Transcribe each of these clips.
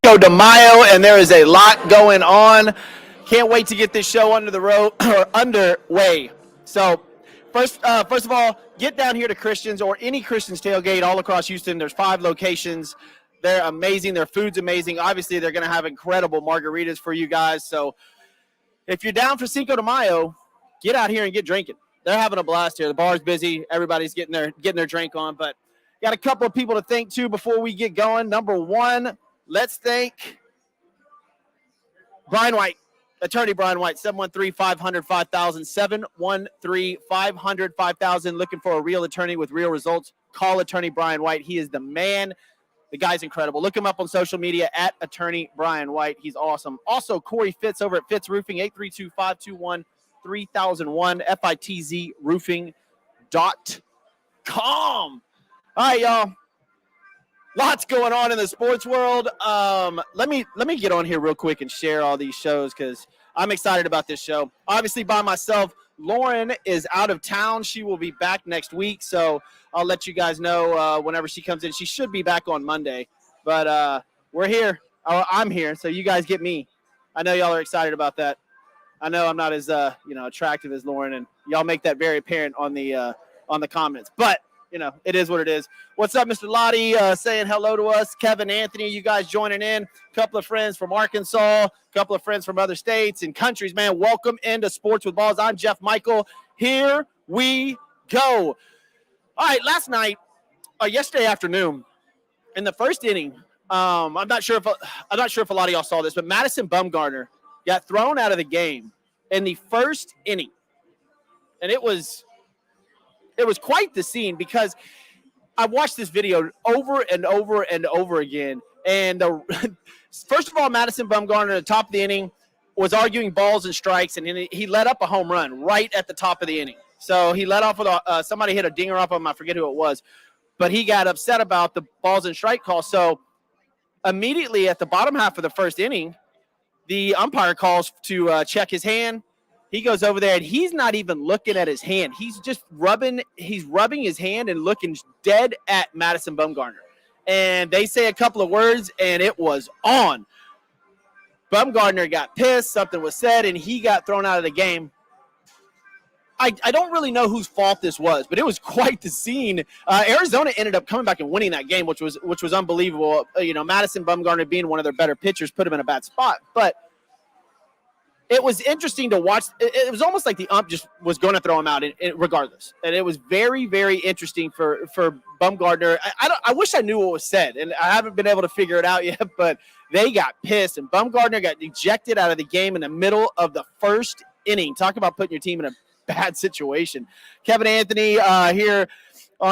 Cinco de Mayo, and there is a lot going on. Can't wait to get this show underway. So, first of all, get down here to Christians or any Christian's tailgate all across Houston. There's 5 locations. They're amazing. Their food's amazing. Obviously, they're going to have incredible margaritas for you guys. So, if you're down for Cinco de Mayo, get out here and get drinking. They're having a blast here. The bar's busy. Everybody's getting their drink on, but got a couple of people to thank too before we get going. Number one, let's thank Brian White, attorney Brian White, 713-500-5000, 713-500-5000. Looking for a real attorney with real results. Call attorney Brian White. He is the man. The guy's incredible. Look him up on social media at attorney Brian White. He's awesome. Also, Corey Fitz over at Fitz Roofing, 832-521-3001, FITZroofing.com. All right, y'all. Lots going on in the sports world. Let me get on here real quick and share all these shows because I'm excited about this show. Obviously, by myself, Lauren is out of town. She will be back next week, so I'll let you guys know whenever she comes in. She should be back on Monday, but we're here. I'm here, so you guys get me. I know y'all are excited about that. I know I'm not as attractive as Lauren, and y'all make that very apparent on the comments, but. It is what it is. What's up, Mr. Lottie, saying hello to us. Kevin, Anthony, you guys joining in. A couple of friends from Arkansas, a couple of friends from other states and countries, man. Welcome into Sports with Balls. I'm Jeff Michael. Here we go. All right, yesterday afternoon, in the first inning, I'm not sure if a lot of y'all saw this, but Madison Bumgarner got thrown out of the game in the first inning. And it was quite the scene because I watched this video over and over and over again. And first of all, Madison Bumgarner at the top of the inning was arguing balls and strikes, and he let up a home run right at the top of the inning. So he let off with somebody hit a dinger off of him. I forget who it was, but he got upset about the balls and strike call. So immediately at the bottom half of the first inning, the umpire calls to check his hand. He goes over there, and he's not even looking at his hand. He's just rubbing his hand and looking dead at Madison Bumgarner. And they say a couple of words, and it was on. Bumgarner got pissed. Something was said, and he got thrown out of the game. I don't really know whose fault this was, but it was quite the scene. Arizona ended up coming back and winning that game, which was unbelievable. Madison Bumgarner being one of their better pitchers put him in a bad spot, but it was interesting to watch. It was almost like the ump just was going to throw him out regardless. And it was very, very interesting for Bumgarner. I wish I knew what was said, and I haven't been able to figure it out yet, but they got pissed, and Bumgarner got ejected out of the game in the middle of the first inning. Talk about putting your team in a bad situation. Kevin Anthony here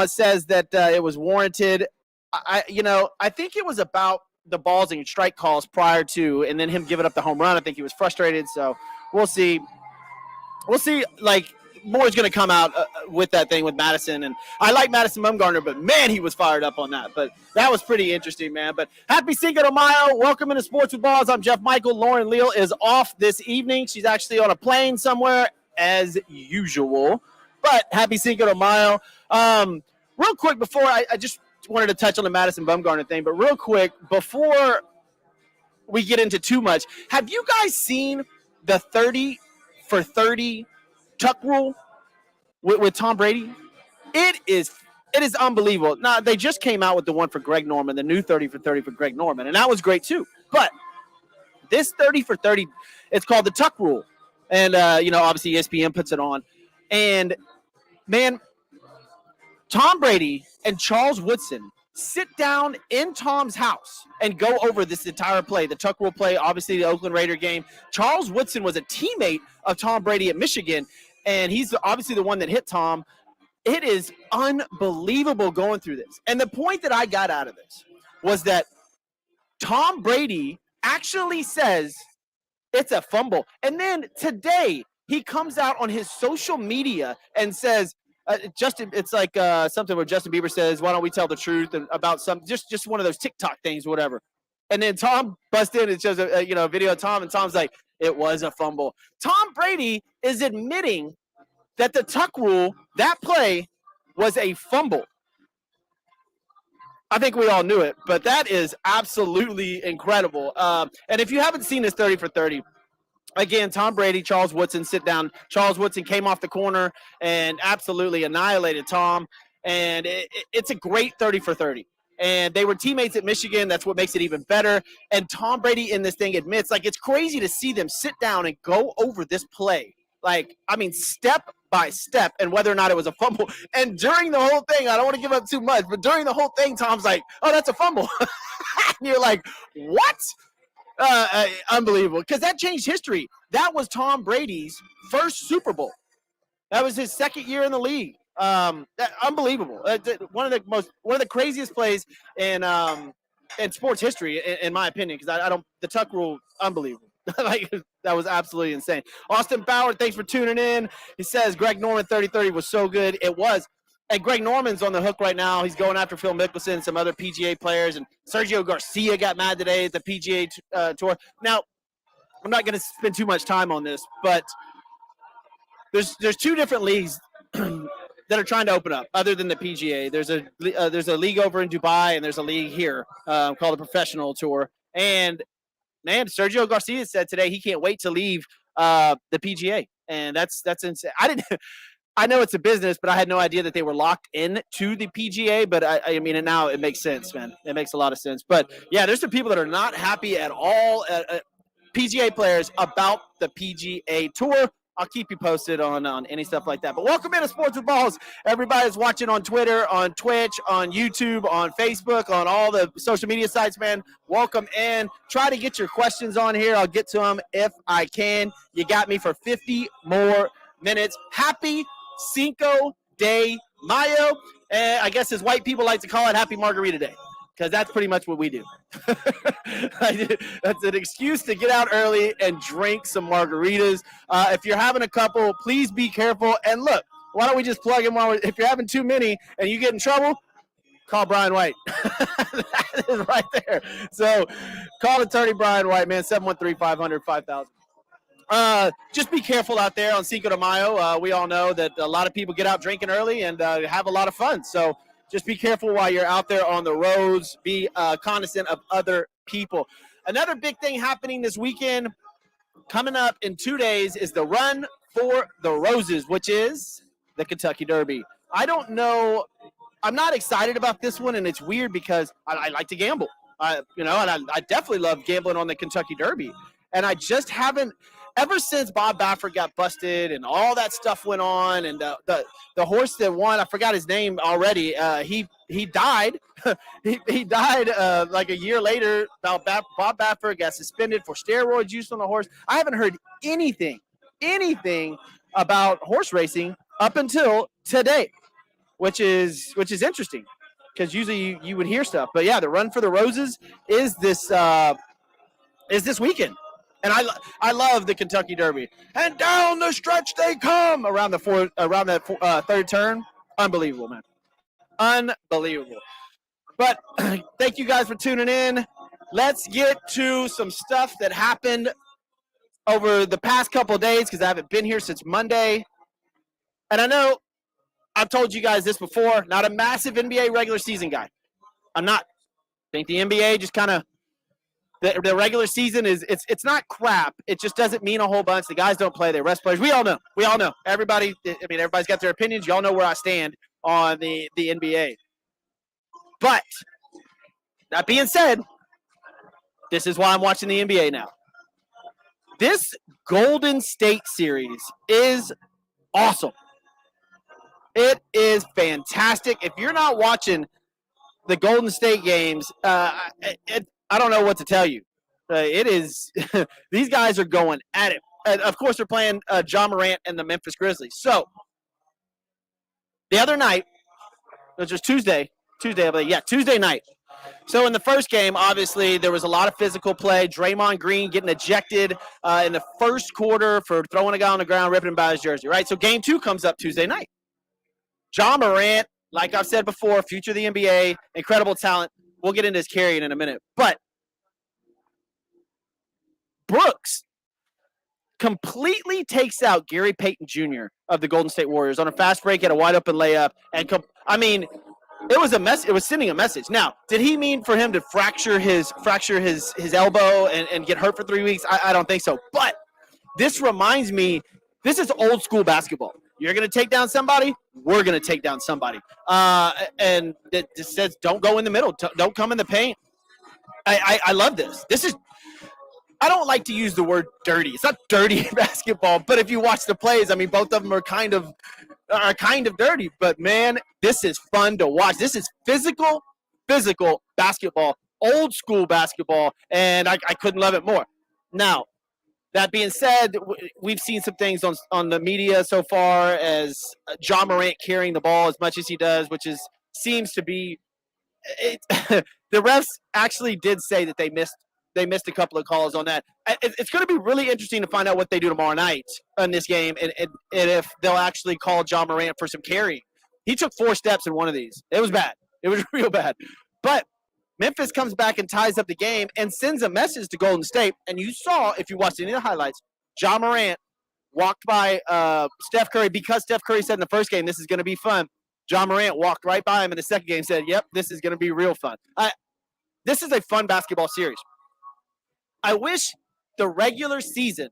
says that it was warranted. I think it was about the balls and strike calls prior to, and then him giving up the home run. I think he was frustrated. So we'll see. Like, more is going to come out with that thing with Madison. And I like Madison Bumgarner, but man, he was fired up on that. But that was pretty interesting, man. But happy Cinco de Mayo. Welcome into Sports with Balls. I'm Jeff Michael. Lauren Leal is off this evening. She's actually on a plane somewhere as usual, but happy Cinco de Mayo. Real quick before I just wanted to touch on the Madison Bumgarner thing, but real quick before we get into too much, have you guys seen the 30 for 30 tuck rule with Tom Brady? It is unbelievable. Now, they just came out with the one for Greg Norman, the new 30 for 30 for Greg Norman, and that was great too. But this 30 for 30, it's called the tuck rule. And, obviously ESPN puts it on. And, man, Tom Brady and Charles Woodson sit down in Tom's house and go over this entire play, the tuck rule play, obviously the Oakland Raider game. Charles Woodson was a teammate of Tom Brady at Michigan, and he's obviously the one that hit Tom. It is unbelievable going through this. And the point that I got out of this was that Tom Brady actually says it's a fumble. And then today he comes out on his social media and says, it's like something where Justin Bieber says, why don't we tell the truth about some, just one of those TikTok things or whatever. And then Tom busts in and shows a video of Tom, and Tom's like, it was a fumble. Tom Brady is admitting that the tuck rule, that play, was a fumble. I think we all knew it, but that is absolutely incredible. And if you haven't seen this 30 for 30, again, Tom Brady, Charles Woodson sit down. Charles Woodson came off the corner and absolutely annihilated Tom. And it's a great 30 for 30. And they were teammates at Michigan. That's what makes it even better. And Tom Brady in this thing admits, like, it's crazy to see them sit down and go over this play. Like, I mean, step by step, and whether or not it was a fumble. And during the whole thing, I don't want to give up too much, but during the whole thing, Tom's like, oh, that's a fumble. And you're like, what? Unbelievable, because that changed history. That was Tom Brady's first Super Bowl. That was his second year in the league. Unbelievable. One of the craziest plays in sports history, in my opinion. Because I don't, the tuck rule, unbelievable. Like, that was absolutely insane. Austin Bauer, thanks for tuning in. He says Greg Norman 30-30 was so good. It was. And Greg Norman's on the hook right now. He's going after Phil Mickelson, some other PGA players, and Sergio Garcia got mad today at the PGA Tour. Now, I'm not going to spend too much time on this, but there's two different leagues that are trying to open up other than the PGA. There's a league over in Dubai, and there's a league here called the Professional Tour. And man, Sergio Garcia said today he can't wait to leave the PGA, and that's insane. I know it's a business, but I had no idea that they were locked in to the PGA. But I mean, and now it makes sense, man. It makes a lot of sense. But yeah, there's some people that are not happy at all, PGA players, about the PGA Tour. I'll keep you posted on any stuff like that. But welcome into Sports with Balls. Everybody's watching on Twitter, on Twitch, on YouTube, on Facebook, on all the social media sites, man. Welcome in. Try to get your questions on here. I'll get to them if I can. You got me for 50 more minutes. Happy Cinco de Mayo. And I guess as white people like to call it, Happy Margarita Day, because that's pretty much what we do. That's an excuse to get out early and drink some margaritas. If you're having a couple, please be careful. And look, why don't we just plug in if you're having too many and you get in trouble, call Brian White. That is right there. So call attorney Brian White, man, 713-500-5000. Just be careful out there on Cinco de Mayo. We all know that a lot of people get out drinking early and have a lot of fun. So just be careful while you're out there on the roads. Be cognizant of other people. Another big thing happening this weekend, coming up in 2 days, is the Run for the Roses, which is the Kentucky Derby. I don't know. I'm not excited about this one, and it's weird because I like to gamble. And I definitely love gambling on the Kentucky Derby. And I just haven't, ever since Bob Baffert got busted and all that stuff went on, and the horse that won, I forgot his name already. He died. he died like a year later. Bob Baffert got suspended for steroid use on the horse. I haven't heard anything about horse racing up until today, which is interesting, because usually you would hear stuff. But yeah, the Run for the Roses is this weekend. And I love the Kentucky Derby. And down the stretch they come around that third turn. Unbelievable, man. Unbelievable. But thank you guys for tuning in. Let's get to some stuff that happened over the past couple of days, because I haven't been here since Monday. And I know I've told you guys this before, not a massive NBA regular season guy. I'm not. I think the NBA just kind of, the regular season it's not crap. It just doesn't mean a whole bunch. The guys don't play. They rest players. We all know. Everybody's got their opinions. Y'all know where I stand on the NBA. But that being said, this is why I'm watching the NBA now. This Golden State series is awesome. It is fantastic. If you're not watching the Golden State games, I don't know what to tell you. It is these guys are going at it. And of course, they're playing Ja Morant and the Memphis Grizzlies. So the other night, which was Tuesday, I believe. Yeah, Tuesday night. So in the first game, obviously, there was a lot of physical play. Draymond Green getting ejected in the first quarter for throwing a guy on the ground, ripping him by his jersey, right? So game 2 comes up Tuesday night. Ja Morant, like I've said before, future of the NBA, incredible talent. We'll get into his carrying in a minute. But Brooks completely takes out Gary Payton Jr. of the Golden State Warriors on a fast break at a wide-open layup. And, It was a mess. It was sending a message. Now, did he mean for him to fracture his elbow and get hurt for 3 weeks? I don't think so. But this reminds me, this is old school basketball. You're going to take down somebody, we're going to take down somebody. And it just says don't go in the middle. Don't come in the paint. I love this. This is, I don't like to use the word dirty. It's not dirty basketball, but if you watch the plays, I mean, both of them are kind of dirty. But, man, this is fun to watch. This is physical basketball, old school basketball, and I couldn't love it more. Now, that being said, we've seen some things on the media so far as Ja Morant carrying the ball as much as he does, which seems to be the refs actually did say that they missed a couple of calls on that. It's going to be really interesting to find out what they do tomorrow night in this game and if they'll actually call Ja Morant for some carrying. He took 4 steps in one of these. It was bad. It was real bad. But Memphis comes back and ties up the game and sends a message to Golden State. And you saw, if you watched any of the highlights, Ja Morant walked by Steph Curry because Steph Curry said in the first game, this is going to be fun. Ja Morant walked right by him in the second game and said, yep, this is going to be real fun. This is a fun basketball series. I wish the regular season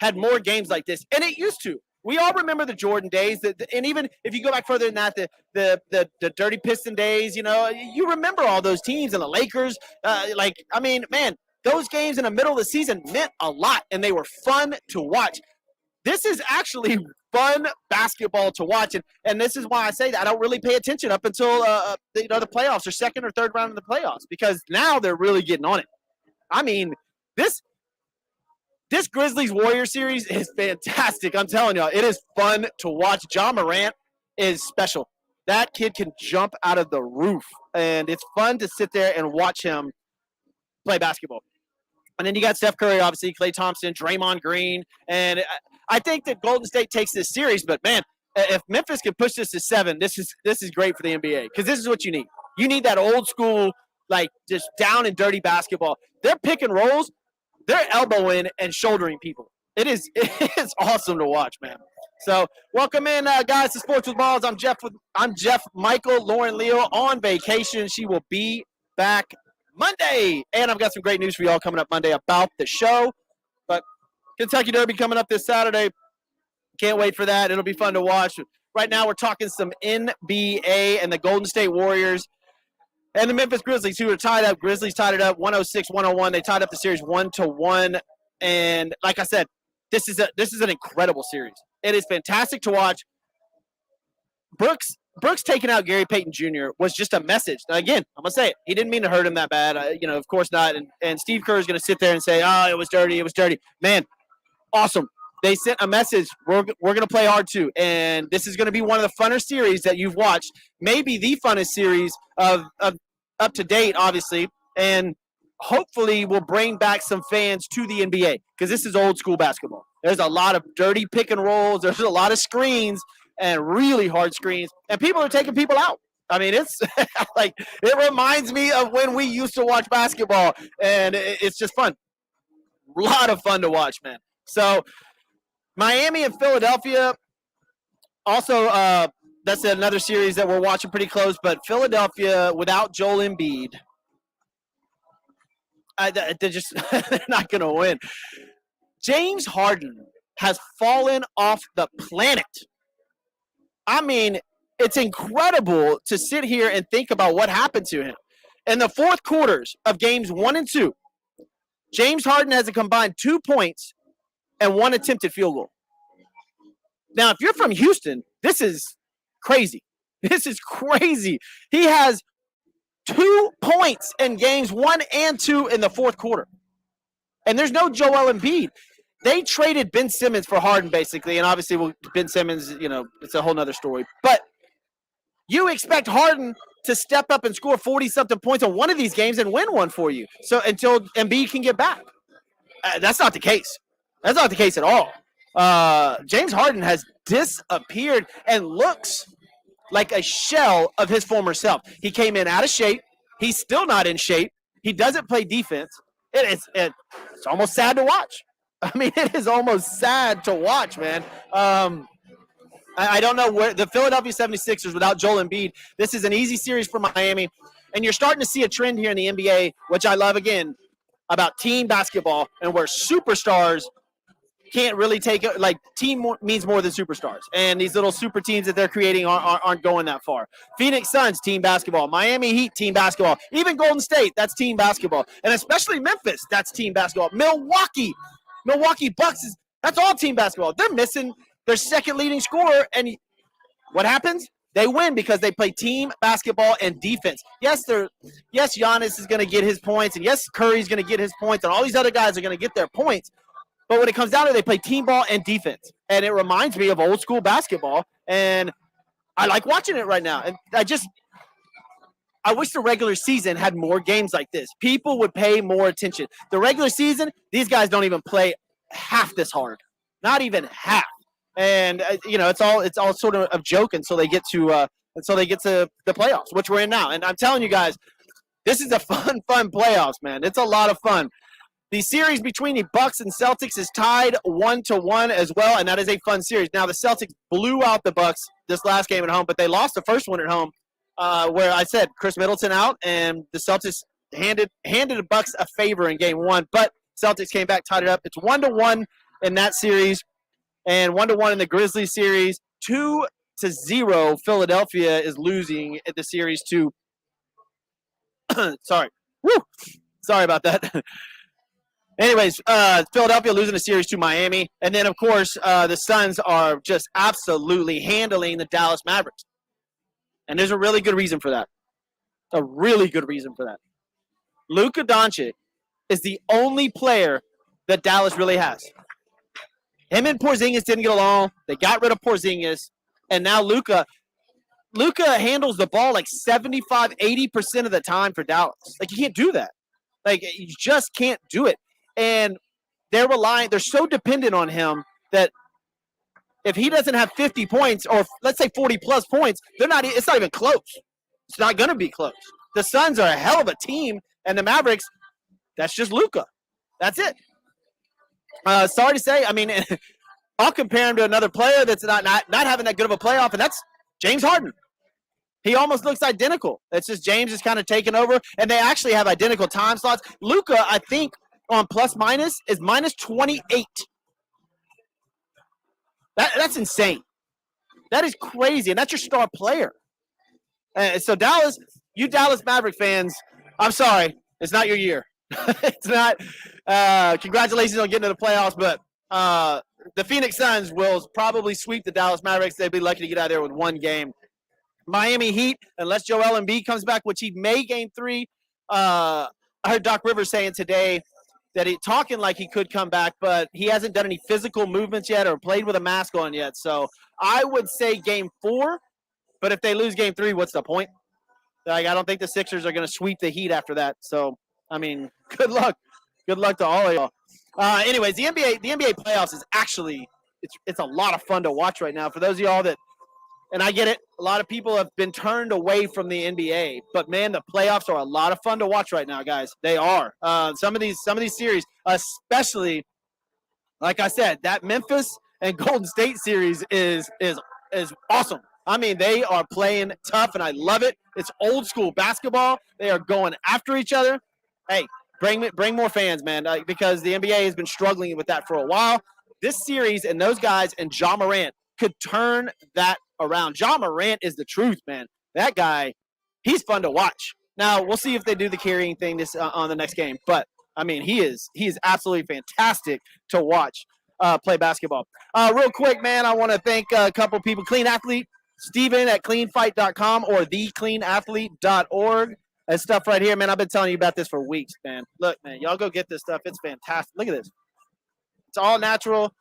had more games like this, and it used to. We all remember the Jordan days, and even if you go back further than that, the Dirty Piston days, you remember all those teams and the Lakers. Those games in the middle of the season meant a lot, and they were fun to watch. This is actually fun basketball to watch, and this is why I say that I don't really pay attention up until the playoffs or second or third round of the playoffs, because now they're really getting on it. I mean, this Grizzlies-Warriors series is fantastic. I'm telling you, it is fun to watch. Ja Morant is special. That kid can jump out of the roof, and it's fun to sit there and watch him play basketball. And then you got Steph Curry, obviously, Klay Thompson, Draymond Green, and I think that Golden State takes this series. But, man, if Memphis can push this to 7, this is great for the NBA, because this is what you need. You need that old school, like, just down and dirty basketball. They're pick and rolls. They're elbowing and shouldering people. It's awesome to watch, man. So welcome in, guys, to Sports with Balls. I'm Jeff Michael. Lauren Leal on vacation. She will be back Monday. And I've got some great news for y'all coming up Monday about the show. But Kentucky Derby coming up this Saturday. Can't wait for that. It'll be fun to watch. Right now we're talking some NBA and the Golden State Warriors and the Memphis Grizzlies, who are tied up. Grizzlies tied it up 106-101. They tied up the series 1-1. And like I said, this is an incredible series. It is fantastic to watch. Brooks taking out Gary Payton Jr. was just a message. Now, again, I'm going to say it. He didn't mean to hurt him that bad. Of course not. And Steve Kerr is going to sit there and say, oh, it was dirty. It was dirty. Man, awesome. They sent a message. We're going to play hard too. And this is going to be one of the funner series that you've watched. Maybe the funnest series of up to date, obviously. And hopefully will bring back some fans to the NBA, because this is old school basketball. There's a lot of dirty pick and rolls. There's a lot of screens and really hard screens. And people are taking people out. I mean, it's like, it reminds me of when we used to watch basketball. And it's just fun. A lot of fun to watch, man. So, Miami and Philadelphia, also, that's another series that we're watching pretty close. But Philadelphia, without Joel Embiid, they're not going to win. James Harden has fallen off the planet. I mean, it's incredible to sit here and think about what happened to him. In the fourth quarters of games 1 and 2, James Harden has a combined 2 points and 1 attempted field goal. Now, if you're from Houston, this is crazy. This is crazy. He has 2 points in games 1 and 2 in the fourth quarter. And there's no Joel Embiid. They traded Ben Simmons for Harden, basically. And obviously, Ben Simmons, it's a whole nother story. But you expect Harden to step up and score 40-something points on one of these games and win one for you. So until Embiid can get back. That's not the case. That's not the case at all. James Harden has disappeared and looks like a shell of his former self. He came in out of shape. He's still not in shape. He doesn't play defense. It's almost sad to watch. I mean, it is almost sad to watch, man. I don't know where the Philadelphia 76ers without Joel Embiid. This is an easy series for Miami. And you're starting to see a trend here in the NBA, which I love, again, about team basketball and where superstars can't really take it. Like, team means more than superstars. And these little super teams that they're creating aren't going that far. Phoenix Suns, team basketball. Miami Heat, team basketball. Even Golden State, that's team basketball. And especially Memphis, that's team basketball. Milwaukee Bucks, that's all team basketball. They're missing their second leading scorer. And what happens? They win because they play team basketball and defense. Yes, Giannis is going to get his points, and yes, Curry's going to get his points, and all these other guys are going to get their points. But when it comes down to it, they play team ball and defense. And it reminds me of old school basketball, and I like watching it right now. And I wish the regular season had more games like this. People would pay more attention. The regular season, these guys don't even play half this hard. Not even half. And it's all sort of a joke until they get to the playoffs, which we're in now. And I'm telling you guys, this is a fun playoffs, man. It's a lot of fun. The series between the Bucks and Celtics is tied 1-1 as well, and that is a fun series. Now the Celtics blew out the Bucks this last game at home, but they lost the first one at home, where I said Chris Middleton out, and the Celtics handed the Bucks a favor in game one, but Celtics came back, tied it up. It's 1-1 in that series. And 1-1 in the Grizzlies series. 2-0. Philadelphia is losing the series to. Sorry. Woo! Sorry about that. Anyways, Philadelphia losing the series to Miami. And then, of course, the Suns are just absolutely handling the Dallas Mavericks. And there's a really good reason for that. A really good reason for that. Luka Doncic is the only player that Dallas really has. Him and Porzingis didn't get along. They got rid of Porzingis. And now Luka handles the ball like 75, 80% of the time for Dallas. Like, you can't do that. Like, you just can't do it. And they're so dependent on him that if he doesn't have 50 points or let's say 40-plus points, it's not even close. It's not going to be close. The Suns are a hell of a team, and the Mavericks, that's just Luka. That's it. Sorry to say, I mean, I'll compare him to another player that's not having that good of a playoff, and that's James Harden. He almost looks identical. It's just James is kind of taking over, and they actually have identical time slots. Luka, I think, on plus-minus is minus 28. That's insane. That is crazy, and that's your star player. So Dallas, you Dallas Maverick fans, I'm sorry, it's not your year. It's not. Congratulations on getting to the playoffs, but the Phoenix Suns will probably sweep the Dallas Mavericks. They'd be lucky to get out of there with one game. Miami Heat, unless Joel Embiid comes back, which he may game 3. I heard Doc Rivers saying today that talking like he could come back, but he hasn't done any physical movements yet or played with a mask on yet. So I would say game 4, but if they lose game 3, what's the point? Like, I don't think the Sixers are going to sweep the Heat after that. So, I mean, good luck. Good luck to all of y'all. Anyways, the NBA playoffs is actually it's a lot of fun to watch right now. For those of y'all that, and I get it, a lot of people have been turned away from the NBA, but man, the playoffs are a lot of fun to watch right now, guys. They are. Some of these series, especially, like I said, that Memphis and Golden State series is awesome. I mean, they are playing tough, and I love it. It's old school basketball. They are going after each other. Hey, bring more fans, man, because the NBA has been struggling with that for a while. This series and those guys and Ja Morant could turn that around. Ja Morant is the truth, man. That guy, he's fun to watch. Now, we'll see if they do the carrying thing on the next game. But, I mean, he is absolutely fantastic to watch play basketball. Real quick, man, I want to thank a couple people. Clean Athlete, Steven at cleanfight.com or thecleanathlete.org. That stuff right here, man, I've been telling you about this for weeks, man. Look, man, y'all go get this stuff. It's fantastic. Look at this. It's all natural,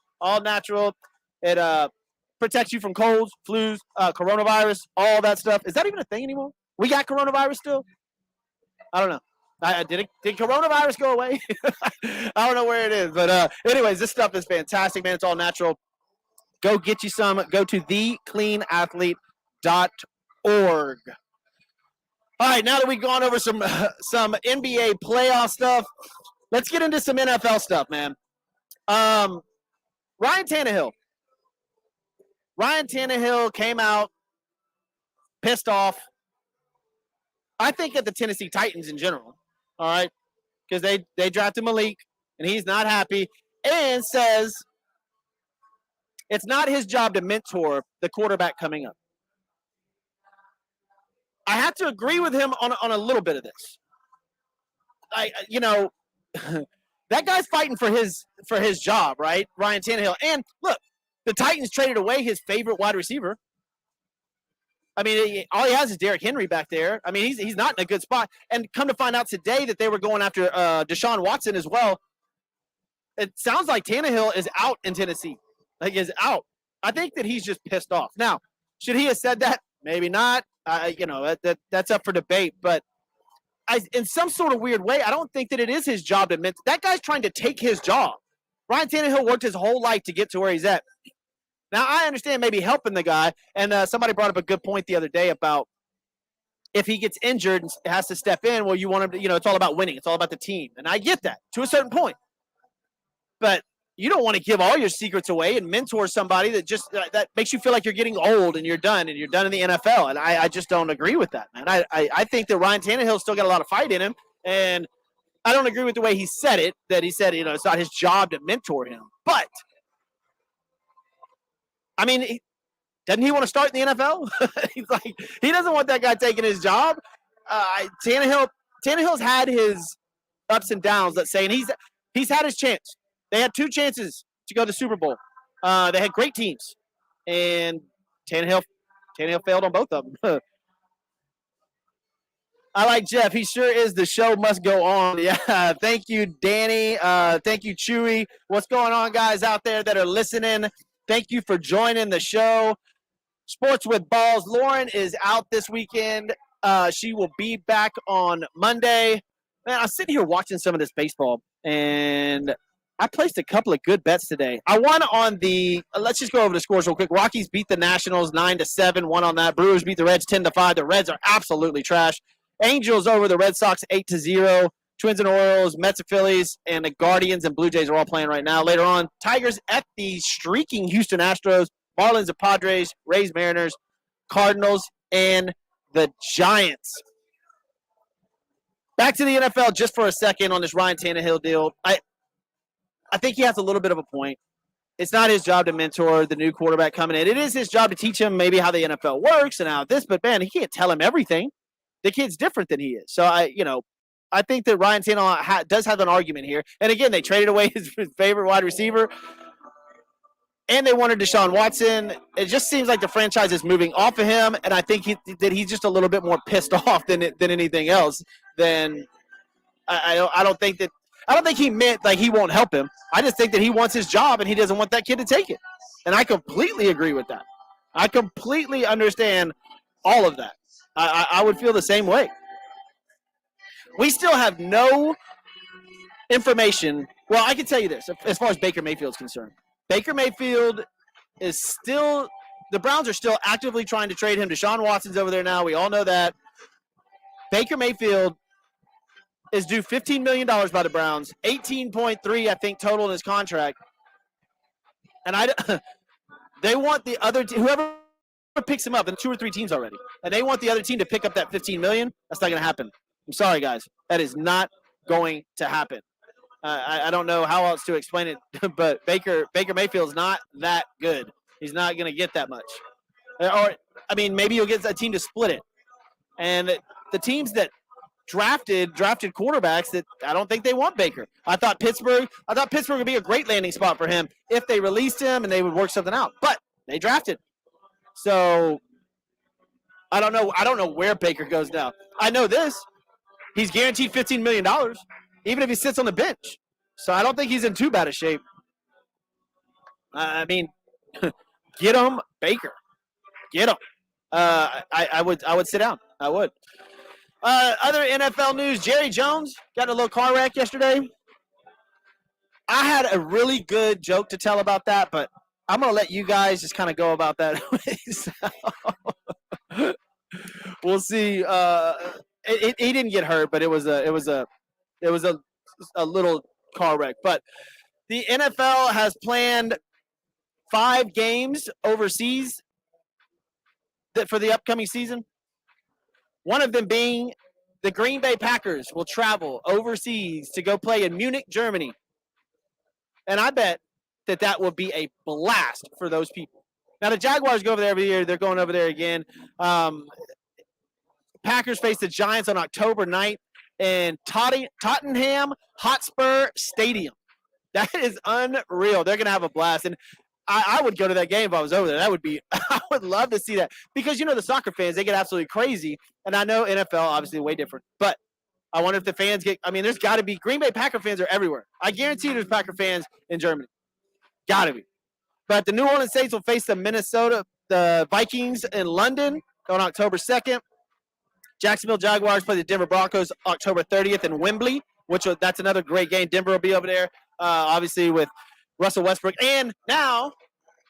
It protects you from colds, flus, coronavirus, all that stuff. Is that even a thing anymore? We got coronavirus still? I don't know. Did coronavirus go away? I don't know where it is. But anyways, this stuff is fantastic, man. It's all natural. Go get you some. Go to thecleanathlete.org. All right, now that we've gone over some NBA playoff stuff, let's get into some NFL stuff, man. Ryan Tannehill Ryan Tannehill came out pissed off. I think at the Tennessee Titans in general, all right, because they drafted Malik, and he's not happy, and says it's not his job to mentor the quarterback coming up. I have to agree with him on a little bit of this. That guy's fighting for his job, right? Ryan Tannehill. And look, the Titans traded away his favorite wide receiver. I mean, all he has is Derrick Henry back there. I mean, he's not in a good spot. And come to find out today that they were going after Deshaun Watson as well. It sounds like Tannehill is out in Tennessee. Like, is out. I think that he's just pissed off. Now, should he have said that? Maybe not. That's up for debate. But in some sort of weird way, I don't think that it is his job to mentor. That guy's trying to take his job. Ryan Tannehill worked his whole life to get to where he's at. Now, I understand maybe helping the guy, and somebody brought up a good point the other day about if he gets injured and has to step in, well, you want him to, it's all about winning. It's all about the team. And I get that to a certain point. But you don't want to give all your secrets away and mentor somebody that just that makes you feel like you're getting old and you're done in the NFL. And I just don't agree with that, man. I think that Ryan Tannehill's still got a lot of fight in him, and I don't agree with the way he said it, that he said, it's not his job to mentor him. But, I mean, doesn't he want to start in the NFL? He's like, he doesn't want that guy taking his job. Tannehill's had his ups and downs, let's say, and he's had his chance. They had 2 chances to go to the Super Bowl. They had great teams, and Tannehill failed on both of them. I like Jeff. He sure is. The show must go on. Yeah. Thank you, Danny. Thank you, Chewy. What's going on, guys out there that are listening? Thank you for joining the show. Sports with Balls. Lauren is out this weekend. She will be back on Monday. Man, I'm sitting here watching some of this baseball, and I placed a couple of good bets today. I won on the let's just go over the scores real quick. Rockies beat the Nationals 9-7, won on that. Brewers beat the Reds 10-5. The Reds are absolutely trash. Angels over the Red Sox 8-0. Twins and Orioles, Mets and Phillies, and the Guardians and Blue Jays are all playing right now. Later on, Tigers at the streaking Houston Astros, Marlins and Padres, Rays, Mariners, Cardinals, and the Giants. Back to the NFL just for a second on this Ryan Tannehill deal. I think he has a little bit of a point. It's not his job to mentor the new quarterback coming in. It is his job to teach him maybe how the NFL works and how this, but man, he can't tell him everything. The kid's different than he is. So I think that Ryan Tannehill does have an argument here. And again, they traded away his favorite wide receiver, and they wanted Deshaun Watson. It just seems like the franchise is moving off of him, and I think that he's just a little bit more pissed off than anything else. Than I don't think he meant like he won't help him. I just think that he wants his job, and he doesn't want that kid to take it. And I completely agree with that. I completely understand all of that. I would feel the same way. We still have no information. Well, I can tell you this, as far as Baker Mayfield is concerned. Baker Mayfield is still – the Browns are still actively trying to trade him. Deshaun Watson's over there now. We all know that. Baker Mayfield is due $15 million by the Browns, 18.3, I think, total in his contract. And they want the other – whoever picks him up, and 2 or 3 teams already, and they want the other team to pick up that $15 million. That's not going to happen. I'm sorry, guys. That is not going to happen. I don't know how else to explain it, but Baker Mayfield's not that good. He's not going to get that much. Or, I mean, maybe he'll get a team to split it. And the teams that drafted quarterbacks that I don't think they want Baker. I thought Pittsburgh would be a great landing spot for him if they released him and they would work something out. But they drafted. So I don't know where Baker goes now. I know this. He's guaranteed $15 million, even if he sits on the bench. So I don't think he's in too bad a shape. I mean, get him, Baker. Get him. I would sit down. I would. Other NFL news, Jerry Jones got in a little car wreck yesterday. I had a really good joke to tell about that, but I'm going to let you guys just kind of go about that. We'll see. He didn't get hurt, but it was a little car wreck. But the NFL has planned 5 games overseas for the upcoming season. One of them being the Green Bay Packers will travel overseas to go play in Munich, Germany. And I bet that will be a blast for those people. Now, the Jaguars go over there every year. They're going over there again. Packers face the Giants on October 9th in Tottenham Hotspur Stadium. That is unreal. They're going to have a blast. And I would go to that game if I was over there. That would be – I would love to see that. Because, the soccer fans, they get absolutely crazy. And I know NFL, obviously, way different. But I wonder if the fans get – there's got to be – Green Bay Packer fans are everywhere. I guarantee there's Packer fans in Germany. Got to be. But the New Orleans Saints will face the Vikings in London on October 2nd. Jacksonville Jaguars play the Denver Broncos October 30th in Wembley, that's another great game. Denver will be over there, obviously, with Russell Westbrook. And now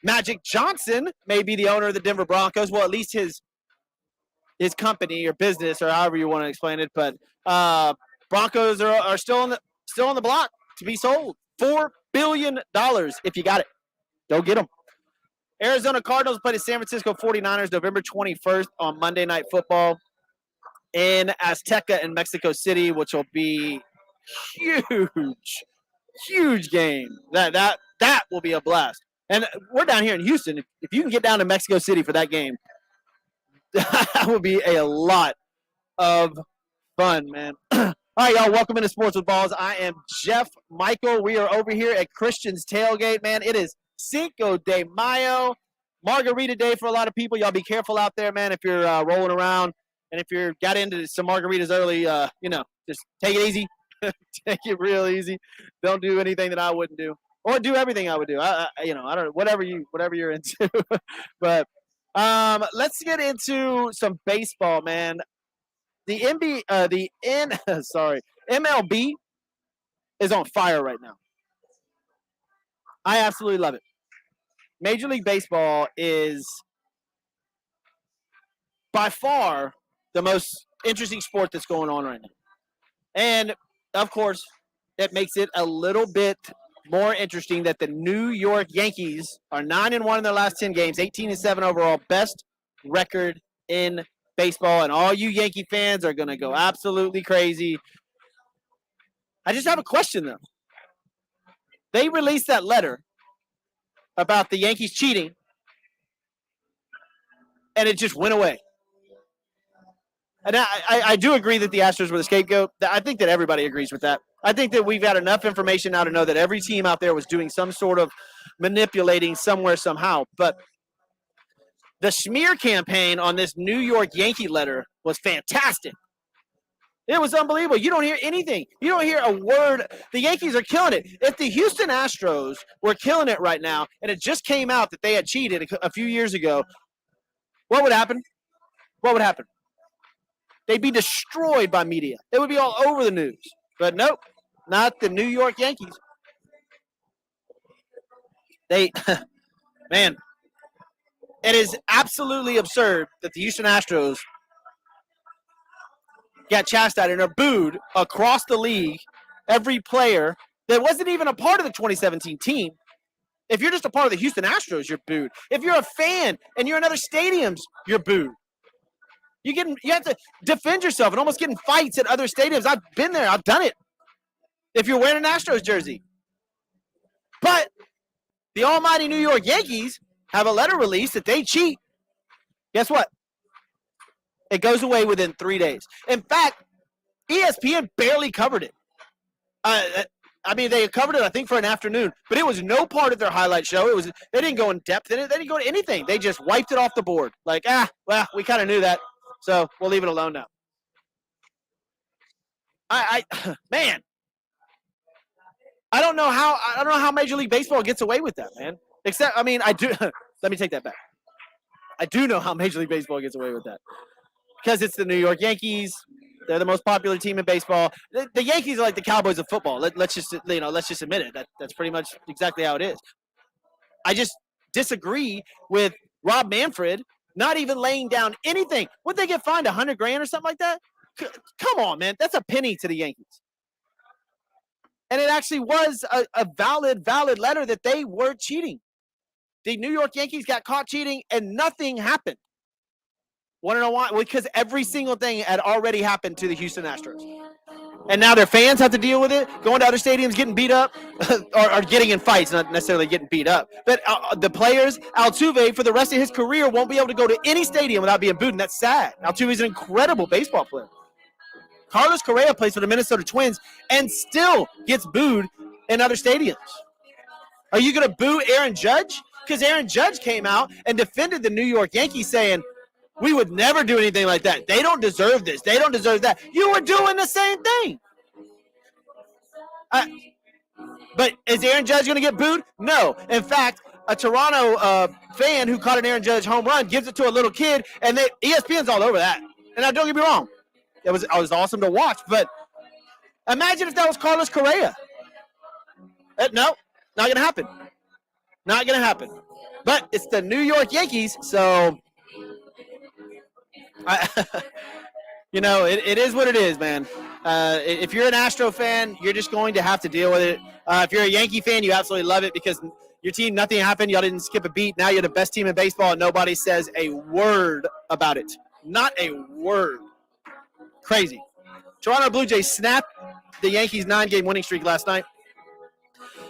Magic Johnson may be the owner of the Denver Broncos. Well, at least his company or business or however you want to explain it. But Broncos are still on the block to be sold. $4 billion if you got it. Go get them. Arizona Cardinals play the San Francisco 49ers November 21st on Monday Night Football in Azteca in Mexico City, which will be huge game. That will be a blast. And we're down here in Houston. If you can get down to Mexico City for that game, that would be a lot of fun, man. All right, y'all, welcome into Sports with Balls. I am Jeff Michael. We are over here at Christian's Tailgate, man. It is Cinco de Mayo, margarita day for a lot of people. Y'all be careful out there, man, if you're rolling around. And if you're got into some margaritas early, just take it easy. Take it real easy. Don't do anything that I wouldn't do, or do everything I would do. I don't, whatever you're into. But let's get into some baseball, man. The MLB is on fire right now. I absolutely love it. Major League Baseball is by far the most interesting sport that's going on right now. And, of course, it makes it a little bit more interesting that the New York Yankees are 9-1 in their last 10 games, 18-7 overall, best record in baseball. And all you Yankee fans are going to go absolutely crazy. I just have a question, though. They released that letter about the Yankees cheating, and it just went away. And I do agree that the Astros were the scapegoat. I think that everybody agrees with that. I think that we've got enough information now to know that every team out there was doing some sort of manipulating somewhere, somehow. But the smear campaign on this New York Yankee letter was fantastic. It was unbelievable. You don't hear anything. You don't hear a word. The Yankees are killing it. If the Houston Astros were killing it right now, and it just came out that they had cheated a few years ago, what would happen? What would happen? They'd be destroyed by media. It would be all over the news. But nope, not the New York Yankees. Man, it is absolutely absurd that the Houston Astros got chastised and are booed across the league. Every player that wasn't even a part of the 2017 team. If you're just a part of the Houston Astros, you're booed. If you're a fan and you're in other stadiums, you're booed. You have to defend yourself and almost get in fights at other stadiums. I've been there. I've done it. If you're wearing an Astros jersey. But the almighty New York Yankees have a letter released that they cheat. Guess what? It goes away within 3 days. In fact, ESPN barely covered it. They covered it, I think, for an afternoon. But it was no part of their highlight show. They didn't go in depth in it. They didn't go into anything. They just wiped it off the board. Like, we kind of knew that. So we'll leave it alone now. Man, I don't know how Major League Baseball gets away with that, man. Except, I do. Let me take that back. I do know how Major League Baseball gets away with that because it's the New York Yankees. They're the most popular team in baseball. The Yankees are like the Cowboys of football. Let's just admit it. That's pretty much exactly how it is. I just disagree with Rob Manfred not even laying down anything. Would they get fined $100,000 or something like that? Come on, man. That's a penny to the Yankees. And it actually was a valid letter that they were cheating. The New York Yankees got caught cheating and nothing happened. Want to know why? Well, because every single thing had already happened to the Houston Astros. And now their fans have to deal with it, going to other stadiums, getting beat up, or getting in fights, not necessarily getting beat up. But the players, Altuve, for the rest of his career, won't be able to go to any stadium without being booed, and that's sad. Altuve's an incredible baseball player. Carlos Correa plays for the Minnesota Twins and still gets booed in other stadiums. Are you going to boo Aaron Judge? Because Aaron Judge came out and defended the New York Yankees saying, we would never do anything like that. They don't deserve this. They don't deserve that. You were doing the same thing. But is Aaron Judge going to get booed? No. In fact, a Toronto fan who caught an Aaron Judge home run gives it to a little kid, and ESPN's all over that. And now, don't get me wrong. It was awesome to watch, but imagine if that was Carlos Correa. No, not going to happen. Not going to happen. But it's the New York Yankees, so it is what it is, man. If you're an Astro fan, you're just going to have to deal with it. If you're a Yankee fan, you absolutely love it because your team, nothing happened. Y'all didn't skip a beat. Now you're the best team in baseball, and nobody says a word about it. Not a word. Crazy. Toronto Blue Jays snapped the Yankees' 9-game winning streak last night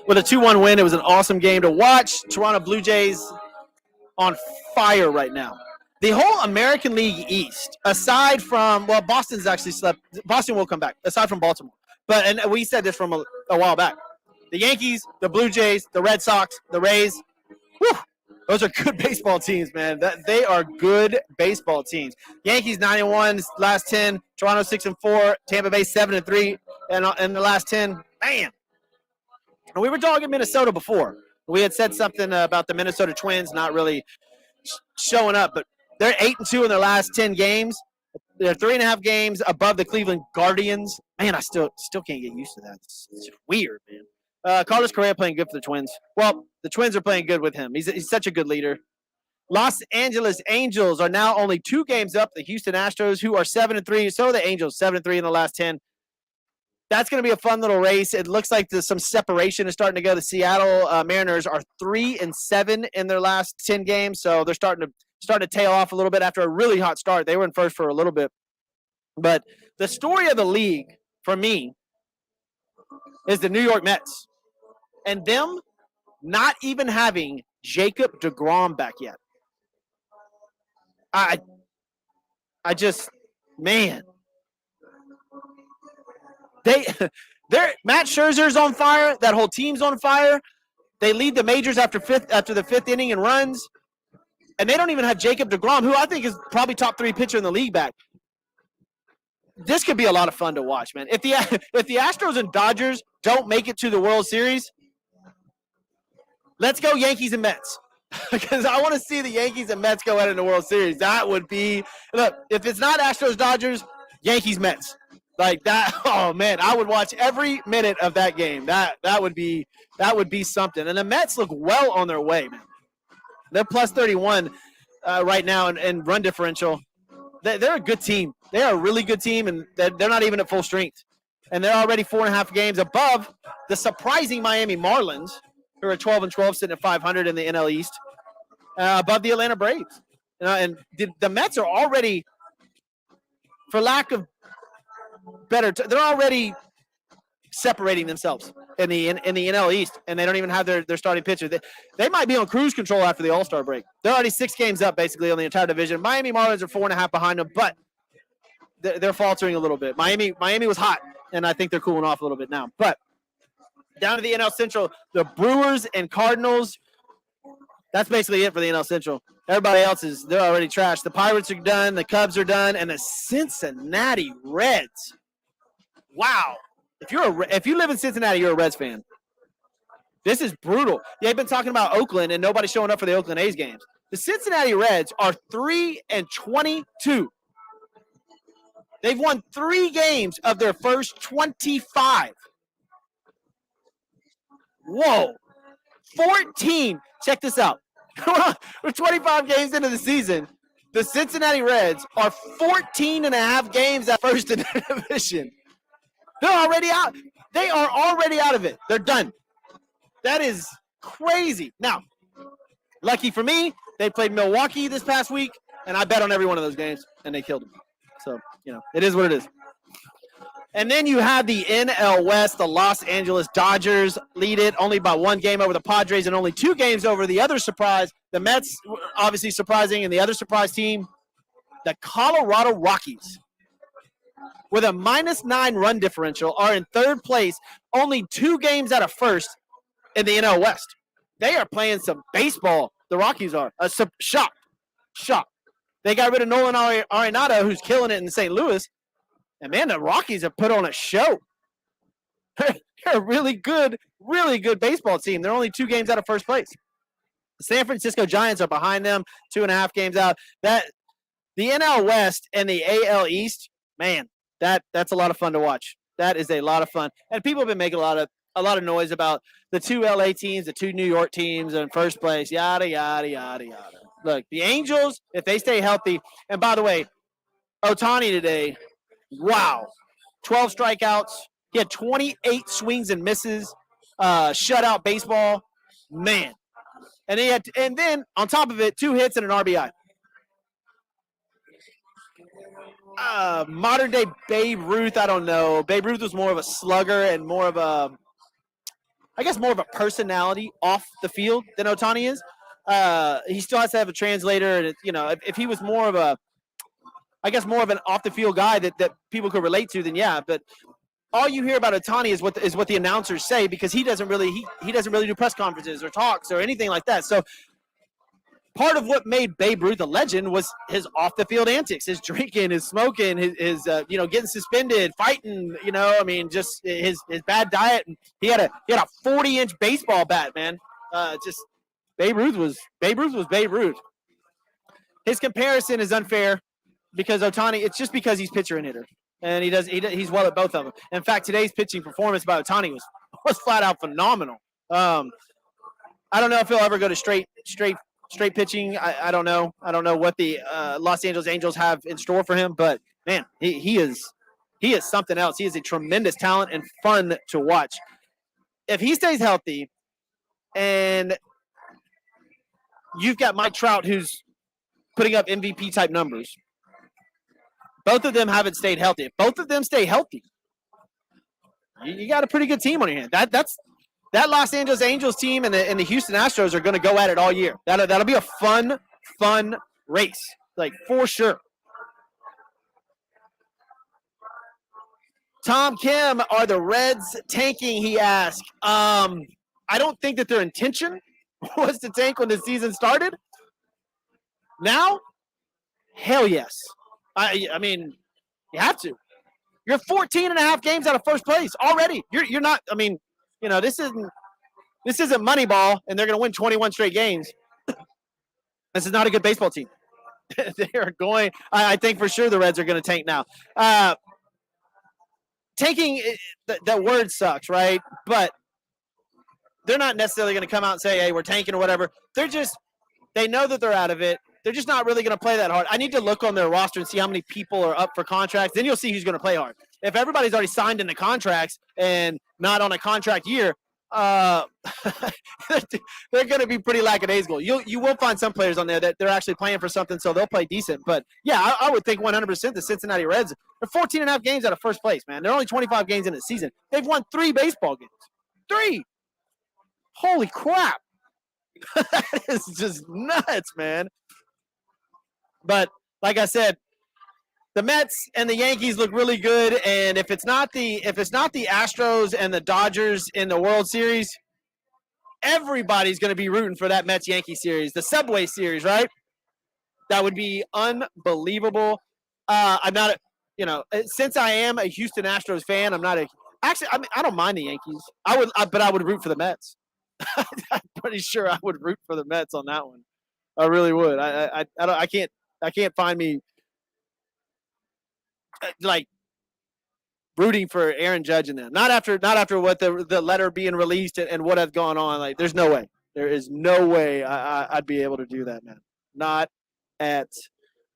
with a 2-1 win. It was an awesome game to watch. Toronto Blue Jays on fire right now. The whole American League East, aside from, Boston's actually slept. Boston will come back, aside from Baltimore. And we said this from a while back. The Yankees, the Blue Jays, the Red Sox, the Rays, whew, those are good baseball teams, man. They are good baseball teams. Yankees 9-1, last 10. Toronto 6-4. Tampa Bay 7-3, and in the last 10. Man. And we were dogging Minnesota before. We had said something about the Minnesota Twins not really showing up, but they're 8-2 in their last 10 games. They're 3.5 games above the Cleveland Guardians. Man, I still can't get used to that. It's weird, man. Carlos Correa playing good for the Twins. Well, the Twins are playing good with him. He's such a good leader. Los Angeles Angels are now only 2 games up the Houston Astros, who are 7-3. So are the Angels, 7-3 in the last 10. That's going to be a fun little race. It looks like some separation is starting to go. The Seattle Mariners are 3-7 in their last 10 games, so they're starting to tail off a little bit after a really hot start. They were in first for a little bit. But the story of the league, for me, is the New York Mets. And them not even having Jacob deGrom back yet. I just, man. Matt Scherzer's on fire. That whole team's on fire. They lead the majors after the fifth inning in runs. And they don't even have Jacob deGrom, who I think is probably top 3 pitcher in the league back. This could be a lot of fun to watch, man. If the Astros and Dodgers don't make it to the World Series, let's go Yankees and Mets. Because I want to see the Yankees and Mets go out in the World Series. That would be – look, if it's not Astros, Dodgers, Yankees, Mets. Like that, oh, man, I would watch every minute of that game. That would be something. And the Mets look well on their way, man. They're plus 31 right now in run differential. They're a good team. They are a really good team, and they're not even at full strength. And they're already 4.5 games above the surprising Miami Marlins, who are 12-12, sitting at 500 in the NL East, above the Atlanta Braves. And the Mets are already, for lack of better, they're already separating themselves in the NL East, and they don't even have their starting pitcher. They might be on cruise control after the All-Star break. They're already 6 games up, basically, on the entire division. Miami Marlins are 4.5 behind them, but they're faltering a little bit. Miami was hot, and I think they're cooling off a little bit now. But down to the NL Central, the Brewers and Cardinals, that's basically it for the NL Central. Everybody else they're already trashed. The Pirates are done, the Cubs are done, and the Cincinnati Reds. Wow. If you live in Cincinnati, you're a Reds fan. This is brutal. They've been talking about Oakland and nobody showing up for the Oakland A's games. The Cincinnati Reds are 3-22. They've won 3 games of their first 25. Whoa. 14. Check this out. We're 25 games into the season. The Cincinnati Reds are 14.5 games at first in their division. They're already out. They are already out of it. They're done. That is crazy. Now, Lucky for me, they played Milwaukee this past week, and I bet on every one of those games, and they killed them. So, it is what it is. And then you have the NL West. The Los Angeles Dodgers lead it only by one game over the Padres and only 2 games over the other surprise. The Mets, obviously surprising, and the other surprise team, the Colorado Rockies, with a -9 run differential, are in third place, only 2 games out of first in the NL West. They are playing some baseball. The Rockies are. Shocked. They got rid of Nolan Arenado, who's killing it in St. Louis. And, man, the Rockies have put on a show. They're a really good baseball team. They're only 2 games out of first place. The San Francisco Giants are behind them, 2.5 games out. The NL West and the AL East, man, that's a lot of fun to watch. That is a lot of fun. And people have been making a lot of noise about the 2 LA teams, the 2 New York teams in first place, yada, yada, yada, yada. Look, the Angels, if they stay healthy, and by the way, Ohtani today, wow, 12 strikeouts. He had 28 swings and misses, shutout baseball. Man. And then on top of it, 2 hits and an RBI. Modern day Babe Ruth, I don't know. Babe Ruth was more of a slugger and more of a personality off the field than Ohtani is. He still has to have a translator, and if he was more of an off the field guy that people could relate to, then yeah. But all you hear about Ohtani is what the announcers say, because he doesn't really do press conferences or talks or anything like that. So part of what made Babe Ruth a legend was his off the field antics, his drinking, his smoking, his getting suspended, fighting. Just his bad diet. And he had a 40-inch baseball bat, man. Babe Ruth was Babe Ruth. His comparison is unfair because Ohtani, it's just because he's pitcher and hitter, and he's well at both of them. In fact, today's pitching performance by Ohtani was flat out phenomenal. I don't know if he'll ever go to straight pitching. I don't know. I don't know what the Los Angeles Angels have in store for him, but man, he is something else. He is a tremendous talent and fun to watch. If he stays healthy, and you've got Mike Trout, who's putting up MVP type numbers, both of them haven't stayed healthy. If both of them stay healthy, you got a pretty good team on your hand. That Los Angeles Angels team and the Houston Astros are going to go at it all year. That'll be a fun race, like, for sure. Tom Kim, are the Reds tanking, he asked. I don't think that their intention was to tank when the season started. Now, hell yes. I mean, you have to. You're 14.5 games out of first place already. You're not. I mean, this isn't Moneyball, and they're going to win 21 straight games. This is not a good baseball team. They are going. I think for sure the Reds are going to tank now. Tanking, that word sucks, right? But they're not necessarily going to come out and say, hey, we're tanking or whatever. They know that they're out of it. They're just not really going to play that hard. I need to look on their roster and see how many people are up for contracts. Then you'll see who's going to play hard. If everybody's already signed into contracts and not on a contract year, they're going to be pretty lackadaisical. You will find some players on there that they're actually playing for something, so they'll play decent. But, yeah, I would think 100% the Cincinnati Reds, they're 14.5 games out of first place, man. They're only 25 games in the season. They've won 3 baseball games. 3! Holy crap. That is just nuts, man. But like I said, the Mets and the Yankees look really good, and if it's not the Astros and the Dodgers in the World Series, everybody's going to be rooting for that Mets-Yankee series, the Subway Series, right? That would be unbelievable. I'm not, since I am a Houston Astros fan, I don't mind the Yankees. But I would root for the Mets. I'm pretty sure I would root for the Mets on that one. I really would. I can't find me like rooting for Aaron Judge and them. Not after what the letter being released and what has gone on. Like, there's no way. There is no way I'd be able to do that, man. Not at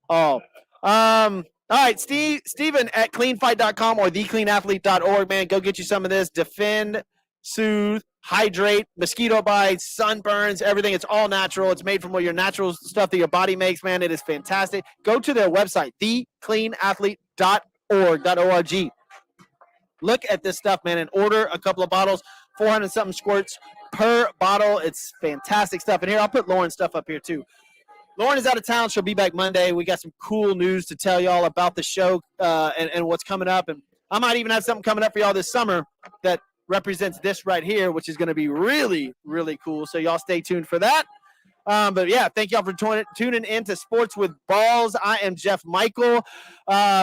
all. All right, Steven at cleanfight.com or thecleanathlete.org, man. Go get you some of this. Defend soothe, hydrate, mosquito bites, sunburns, everything. It's all natural. It's made from your natural stuff that your body makes, man. It is fantastic. Go to their website, thecleanathlete.org. Look at this stuff, man, and order a couple of bottles, 400-something squirts per bottle. It's fantastic stuff. And here, I'll put Lauren's stuff up here, too. Lauren is out of town. She'll be back Monday. We got some cool news to tell y'all about the show and what's coming up. And I might even have something coming up for y'all this summer that represents this right here, which is going to be really, really cool. So y'all stay tuned for that. But, yeah, thank y'all for tuning in to Sports with Balls. I am Jeff Michael.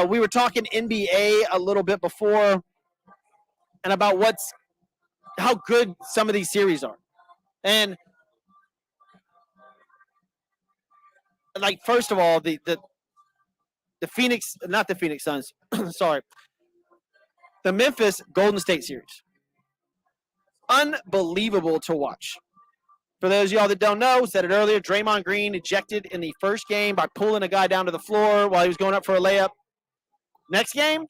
We were talking NBA a little bit before and about how good some of these series are. And like, first of all, the Phoenix, not the Phoenix Suns, sorry, the Memphis Golden State series. Unbelievable to watch. For those of y'all that don't know, said it earlier, Draymond Green ejected in the first game by pulling a guy down to the floor while he was going up for a layup. Next game,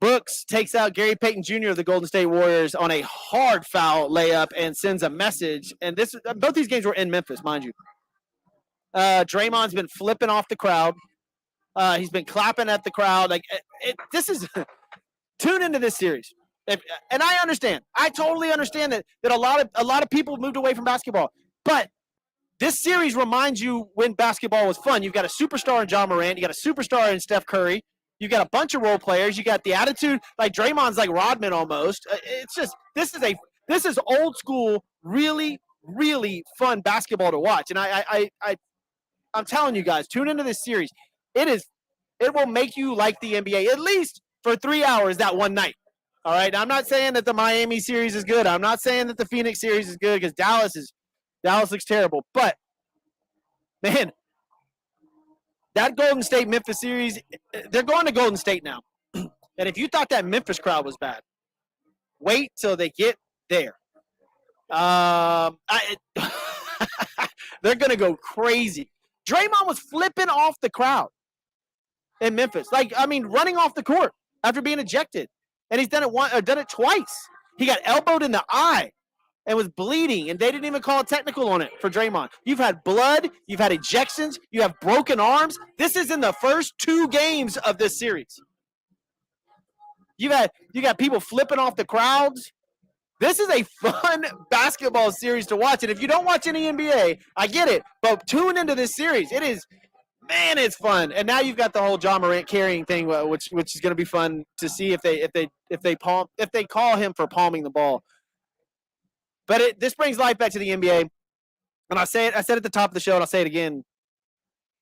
Brooks takes out Gary Payton Jr. of the Golden State Warriors on a hard foul layup and sends a message. And both these games were in Memphis, mind you. Draymond's been flipping off the crowd. He's been clapping at the crowd. Like this is tune into this series. And I understand. I totally understand that a lot of people moved away from basketball. But this series reminds you when basketball was fun. You've got a superstar in John Morant. You got a superstar in Steph Curry. You got a bunch of role players. You got the attitude. Like Draymond's like Rodman almost. It's just this is old school, really, really fun basketball to watch. And I'm telling you guys, tune into this series. It will make you like the NBA at least for 3 hours that one night. All right. Now, I'm not saying that the Miami series is good. I'm not saying that the Phoenix series is good because Dallas looks terrible. But man, that Golden State Memphis series, they're going to Golden State now. And if you thought that Memphis crowd was bad, wait till they get there. They're going to go crazy. Draymond was flipping off the crowd in Memphis. Running off the court after being ejected. And he's done it twice. He got elbowed in the eye and was bleeding, and they didn't even call a technical on it for Draymond. You've had blood. You've had ejections. You have broken arms. This is in the first 2 games of this series. You got people flipping off the crowds. This is a fun basketball series to watch. And if you don't watch any NBA, I get it. But tune into this series. It is, man, it's fun. And now you've got the whole John Morant carrying thing, which is going to be fun to see if they call him for palming the ball. But this brings life back to the NBA. And I said at the top of the show, and I'll say it again.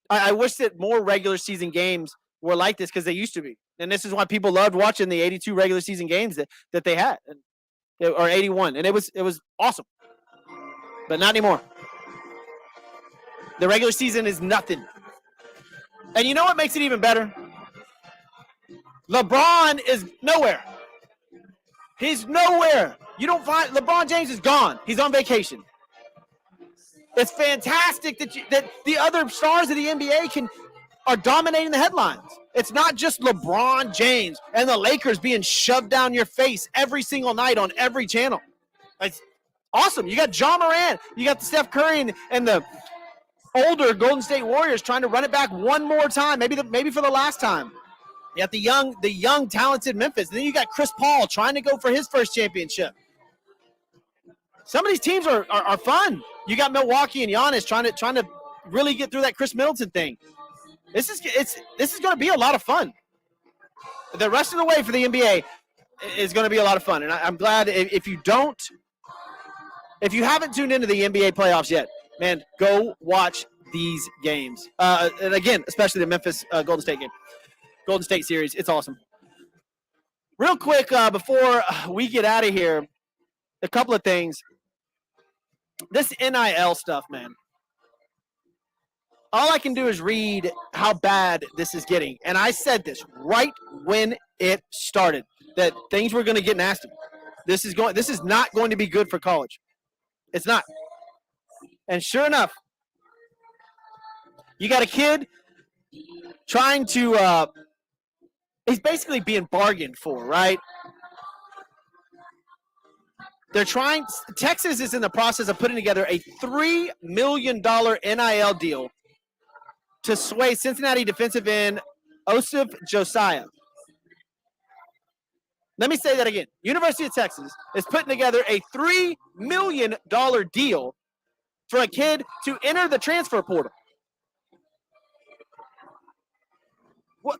I wish that more regular season games were like this because they used to be. And this is why people loved watching the 82 regular season games that they had. Or 81. And it was awesome. But not anymore. The regular season is nothing. And you know what makes it even better? LeBron is nowhere. He's nowhere. You don't find LeBron James is gone. He's on vacation. It's fantastic that the other stars of the NBA are dominating the headlines. It's not just LeBron James and the Lakers being shoved down your face every single night on every channel. It's awesome. You got John Morant. You got the Steph Curry and the older Golden State Warriors trying to run it back one more time, maybe for the last time. You got the young, talented Memphis. And then you got Chris Paul trying to go for his first championship. Some of these teams are fun. You got Milwaukee and Giannis trying to really get through that Chris Middleton thing. This is going to be a lot of fun. The rest of the way for the NBA is going to be a lot of fun, and I'm glad if you haven't tuned into the NBA playoffs yet, man, go watch these games. And again, especially the Memphis Golden State series. It's awesome. Real quick, before we get out of here, a couple of things. This NIL stuff, man. All I can do is read how bad this is getting. And I said this right when it started, that things were going to get nasty. This is not going to be good for college. It's not. And sure enough, you got a kid trying to he's basically being bargained for, right? Texas is in the process of putting together a $3 million NIL deal to sway Cincinnati defensive end Osif Josiah. Let me say that again. University of Texas is putting together a $3 million deal for a kid to enter the transfer portal. What?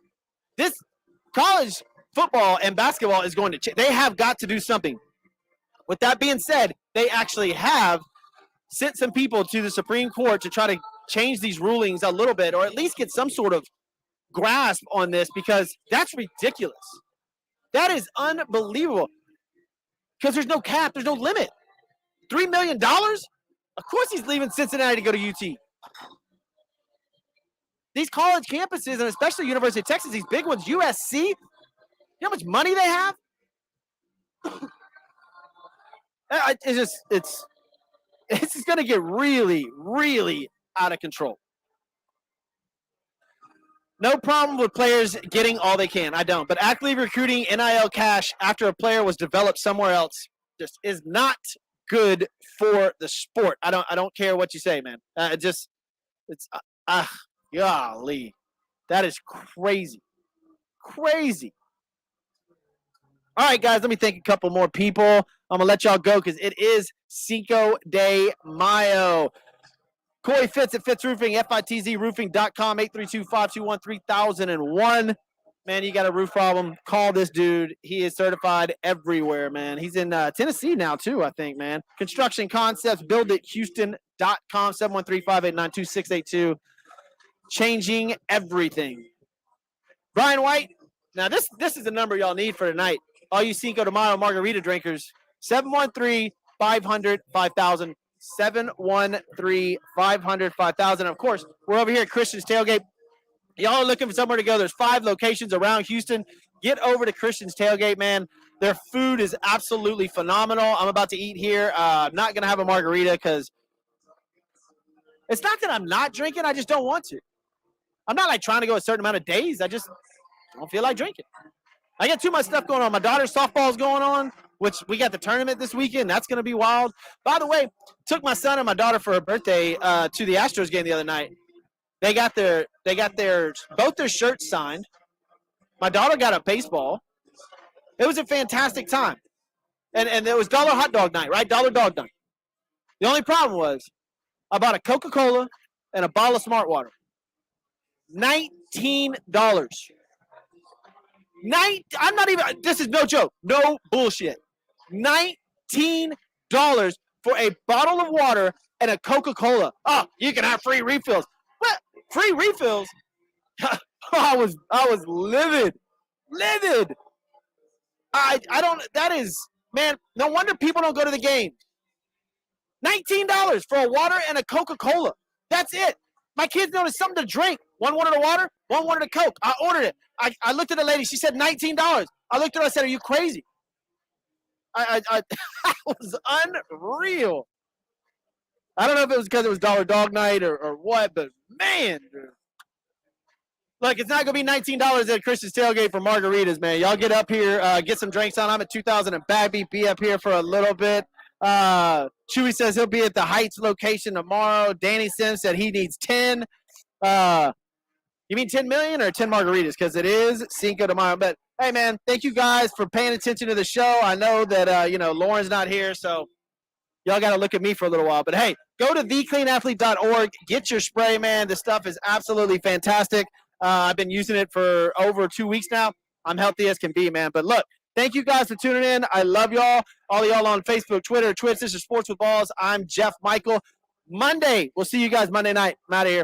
This college football and basketball is going to change. They have got to do something. With that being said, they actually have sent some people to the Supreme Court to try to change these rulings a little bit, or at least get some sort of grasp on this, because that's ridiculous. That is unbelievable. Because there's no cap, there's no limit. $3 million? Of course he's leaving Cincinnati to go to UT. These college campuses, and especially University of Texas, these big ones, USC, you know how much money they have? It's just going to get really, really out of control. No problem with players getting all they can. I don't. But actively recruiting NIL cash after a player was developed somewhere else just is not good for the sport. I don't care what you say, man. Golly. That is crazy. Crazy. All right, guys, let me thank a couple more people. I'm going to let y'all go because it is Cinco de Mayo. Corey Fitz at Fitz Roofing, FITZroofing.com, 832-521-3001. Man, you got a roof problem, call this dude. He is certified everywhere, man. He's in Tennessee now, too, I think, man. Construction Concepts, buildithouston.com, 713-589-2682. Changing everything. Brian White, now this is the number y'all need for tonight. All you Cinco de Mayo margarita drinkers, 713-500-5000. 713-500-5000. Of course, we're over here at Christian's Tailgate. Y'all are looking for somewhere to go. There's 5 locations around Houston. Get over to Christian's Tailgate, man. Their food is absolutely phenomenal. I'm about to eat here. I'm not going to have a margarita because it's not that I'm not drinking. I just don't want to. I'm not like trying to go a certain amount of days. I just don't feel like drinking. I got too much stuff going on. My daughter's softball's going on, which we got the tournament this weekend. That's going to be wild. By the way, took my son and my daughter for her birthday to the Astros game the other night. They got both their shirts signed. My daughter got a baseball. It was a fantastic time. And it was dollar hot dog night, right? Dollar dog night. The only problem was I bought a Coca-Cola and a bottle of Smart Water. $19. I'm not even, this is no joke. No bullshit. $19 for a bottle of water and a Coca-Cola. Oh, you can have free refills. What? Free refills? I was livid. Livid. I don't, that is, man, no wonder people don't go to the game. $19 for a water and a Coca-Cola. That's it. My kids noticed something to drink. One wanted a water, one wanted a Coke. I ordered it. I looked at the lady. She said $19. I looked at her. I said, are you crazy? I was unreal. I don't know if it was because it was Dollar Dog Night or what, but man. Look, it's not going to be $19 at Christian's Tailgate for margaritas, man. Y'all get up here, get some drinks on. I'm at 2000 and Bagby. Be up here for a little bit. Chewy says he'll be at the Heights location tomorrow. Danny Sims said he needs 10. You mean 10 million or 10 margaritas? Because it is Cinco de Mayo. But, hey, man, thank you guys for paying attention to the show. I know that, Lauren's not here, so y'all got to look at me for a little while. But, hey, go to thecleanathlete.org. Get your spray, man. This stuff is absolutely fantastic. I've been using it for over 2 weeks now. I'm healthy as can be, man. But, look, thank you guys for tuning in. I love y'all. All of y'all on Facebook, Twitter, Twitch. This is Sports with Balls. I'm Jeff Michael. Monday, we'll see you guys Monday night. I'm out of here.